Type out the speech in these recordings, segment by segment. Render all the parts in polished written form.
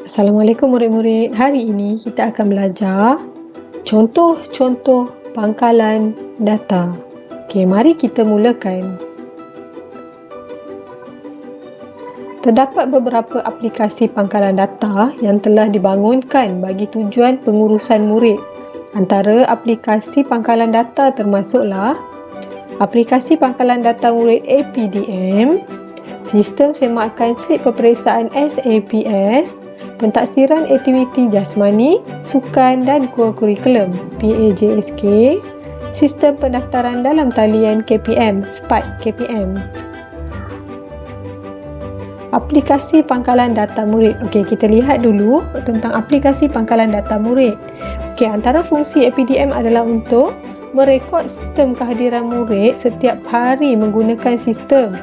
Assalamualaikum murid-murid. Hari ini kita akan belajar contoh-contoh pangkalan data. Okey, mari kita mulakan. Terdapat beberapa aplikasi pangkalan data yang telah dibangunkan bagi tujuan pengurusan murid. Antara aplikasi pangkalan data termasuklah aplikasi pangkalan data murid APDM, sistem semakan slip peperiksaan SAPS, pentaksiran aktiviti jasmani, sukan dan kurikulum PAJSK, sistem pendaftaran dalam talian KPM, SPAT KPM. Aplikasi pangkalan data murid. Okey, kita lihat dulu tentang aplikasi pangkalan data murid. Okey, antara fungsi APDM adalah untuk merekod sistem kehadiran murid setiap hari menggunakan sistem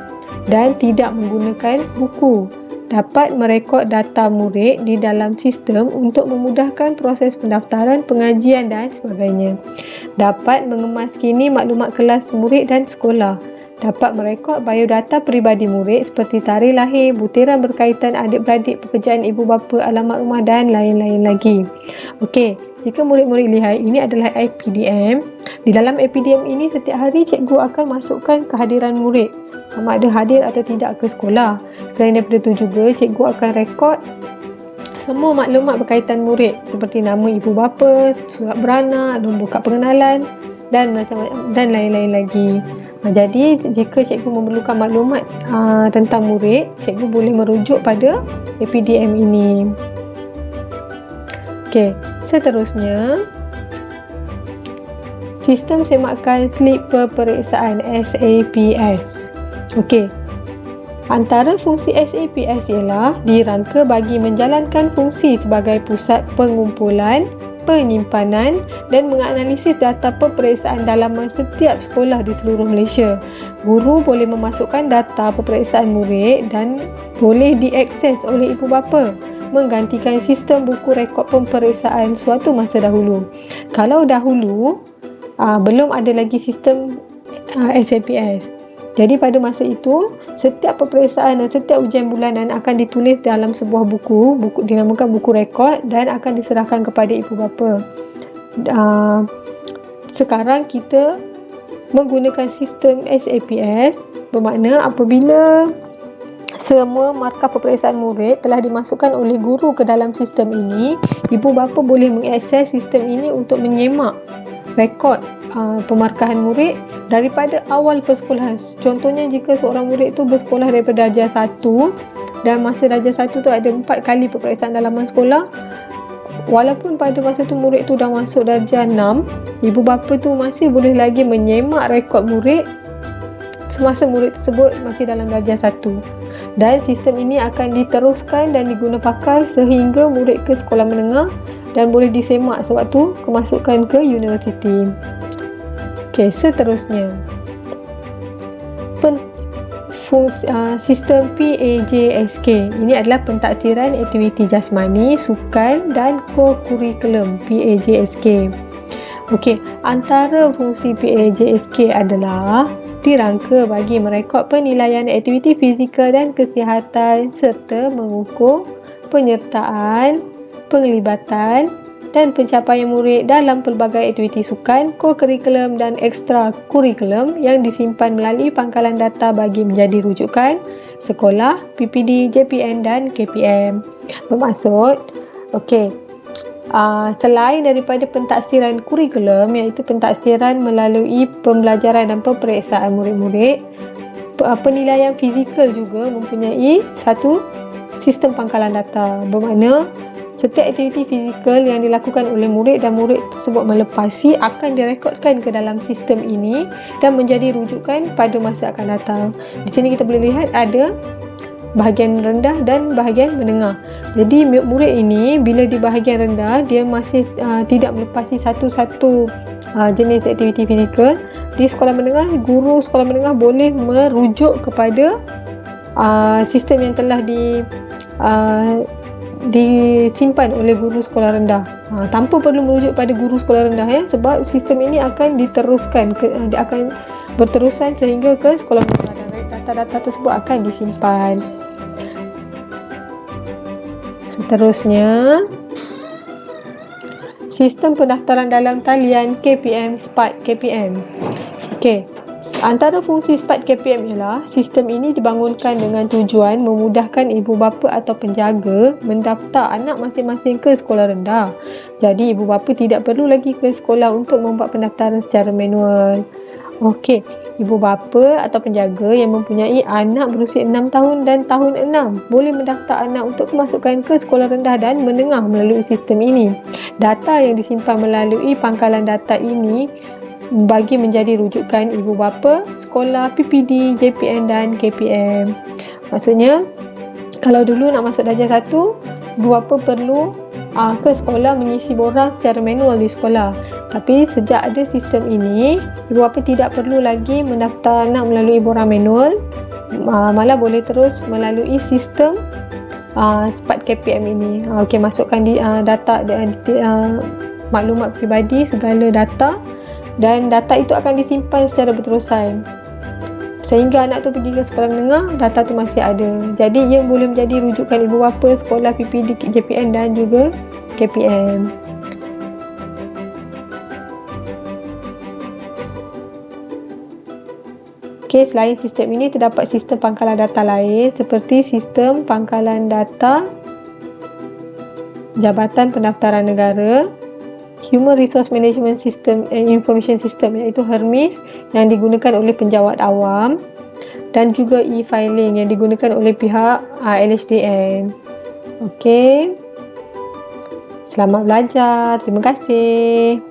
dan tidak menggunakan buku. Dapat merekod data murid di dalam sistem untuk memudahkan proses pendaftaran, pengajian dan sebagainya. Dapat mengemas kini maklumat kelas murid dan sekolah. Dapat merekod biodata peribadi murid seperti tarikh lahir, butiran berkaitan adik-beradik, pekerjaan ibu bapa, alamat rumah dan lain-lain lagi. Okey, jika murid-murid lihat, ini adalah APDM. Di dalam APDM ini setiap hari cikgu akan masukkan kehadiran murid, sama ada hadir atau tidak ke sekolah. Selain daripada itu juga, cikgu akan rekod semua maklumat berkaitan murid seperti nama ibu bapa, surat beranak, nombor kad pengenalan dan lain-lain lagi. Jadi jika cikgu memerlukan maklumat tentang murid, cikgu boleh merujuk pada APDM ini. Okey, seterusnya sistem semakan slip peperiksaan SAPS. Okey, antara fungsi SAPS ialah dirangka bagi menjalankan fungsi sebagai pusat pengumpulan, penyimpanan dan menganalisis data peperiksaan dalaman setiap sekolah di seluruh Malaysia. Guru boleh memasukkan data peperiksaan murid dan boleh diakses oleh ibu bapa, menggantikan sistem buku rekod peperiksaan suatu masa dahulu. Kalau dahulu belum ada lagi sistem SAPS. Jadi pada masa itu, setiap peperiksaan dan setiap ujian bulanan akan ditulis dalam sebuah buku dinamakan buku rekod dan akan diserahkan kepada ibu bapa. Sekarang kita menggunakan sistem SAPS, bermakna apabila semua markah peperiksaan murid telah dimasukkan oleh guru ke dalam sistem ini, ibu bapa boleh mengakses sistem ini untuk menyemak rekod pemarkahan murid daripada awal persekolahan. Contohnya jika seorang murid itu bersekolah daripada darjah 1 dan masa darjah 1 tu ada 4 kali peperiksaan dalaman sekolah, walaupun pada masa tu murid tu dah masuk darjah 6, ibu bapa tu masih boleh lagi menyemak rekod murid semasa murid tersebut masih dalam darjah 1. Dan sistem ini akan diteruskan dan diguna pakai sehingga murid ke sekolah menengah dan boleh disemak sewaktu kemasukan ke universiti. Okey, seterusnya sistem PAJSK. Ini adalah pentaksiran aktiviti jasmani, sukan dan kurikulum PAJSK. Okey, antara fungsi PAJSK adalah dirangka bagi merekod penilaian aktiviti fizikal dan kesihatan serta mengukur penyertaan, penglibatan dan pencapaian murid dalam pelbagai aktiviti sukan, kurikulum dan ekstra kurikulum yang disimpan melalui pangkalan data bagi menjadi rujukan sekolah, PPD, JPN dan KPM. Bermaksud, okey, selain daripada pentaksiran kurikulum iaitu pentaksiran melalui pembelajaran dan peperiksaan murid-murid, penilaian fizikal juga mempunyai satu sistem pangkalan data. Bermakna setiap aktiviti fizikal yang dilakukan oleh murid dan murid tersebut melepasi akan direkodkan ke dalam sistem ini dan menjadi rujukan pada masa akan datang. Di sini kita boleh lihat ada bahagian rendah dan bahagian menengah. Jadi murid ini bila di bahagian rendah dia masih tidak melepasi satu-satu jenis aktiviti fizikal. Di sekolah menengah, guru sekolah menengah boleh merujuk kepada sistem yang telah disimpan oleh guru sekolah rendah, tanpa perlu merujuk pada guru sekolah rendah ya, sebab sistem ini akan diteruskan dia akan berterusan sehingga ke sekolah menengah dan data-data tersebut akan disimpan. Seterusnya, sistem pendaftaran dalam talian KPM SPAT KPM. Okey, antara fungsi SPAT KPM ialah sistem ini dibangunkan dengan tujuan memudahkan ibu bapa atau penjaga mendaftar anak masing-masing ke sekolah rendah. Jadi ibu bapa tidak perlu lagi ke sekolah untuk membuat pendaftaran secara manual. Okey, ibu bapa atau penjaga yang mempunyai anak berusia 6 tahun dan tahun 6 boleh mendaftar anak untuk kemasukan ke sekolah rendah dan menengah melalui sistem ini. Data yang disimpan melalui pangkalan data ini bagi menjadi rujukan ibu bapa, sekolah, PPD, JPN dan KPM. Maksudnya, kalau dulu nak masuk darjah 1, ibu bapa perlu ke sekolah mengisi borang secara manual di sekolah. Tapi sejak ada sistem ini, ibu bapa tidak perlu lagi mendaftar anak melalui borang manual, malah boleh terus melalui sistem SPAT KPM ini. Okey, masukkan di data maklumat peribadi, segala data, dan data itu akan disimpan secara berterusan sehingga anak tu pergi ke sekolah menengah, data tu masih ada. Jadi ia boleh menjadi rujukan ibu bapa, sekolah, PPD, JPN dan juga KPM. Okey, selain sistem ini terdapat sistem pangkalan data lain seperti sistem pangkalan data Jabatan Pendaftaran Negara, Human Resource Management System and Information System iaitu HERMIS yang digunakan oleh penjawat awam, dan juga e-filing yang digunakan oleh pihak LHDN. Okey. Selamat belajar. Terima kasih.